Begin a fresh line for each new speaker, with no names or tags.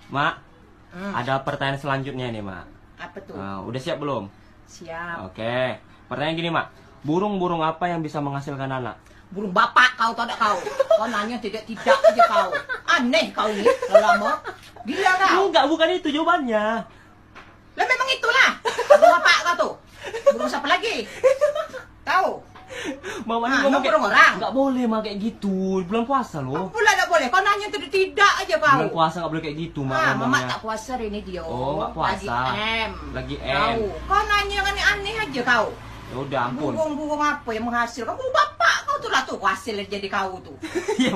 Mak, ada pertanyaan selanjutnya nih, Mak.
Apa tuh?
Udah siap belum?
Siap.
Oke. Pertanyaan gini, Mak. Burung-burung apa yang bisa menghasilkan anak?
Burung bapak kau tahu tak kau? Kau nanya tidak aja kau. Aneh kau ini, lama. Gila kau.
Enggak, bukan itu jawabannya.
Lah memang itulah. Burung bapak kau tuh. Burung siapa lagi? Tahu?
Mama
Ah,
ini ngomong
burung orang.
Enggak boleh, Mak, kayak gitu. Bulan puasa loh.
Pula tak boleh. Kau nanya tidak aja kau.
Bulan puasa enggak boleh kayak gitu, Mak.
Ah, mama
ngomongnya.
tak puasa ini dia.
Oh, nggak puasa.
Lagi
Lagi
Tahu. Kau nanya yang aneh-aneh aja kau.
Ya udah, ampun.
Burung-burung apa yang menghasilkan? Burung bapak kau tuh lah tuh hasil jadi kau tuh.
Ya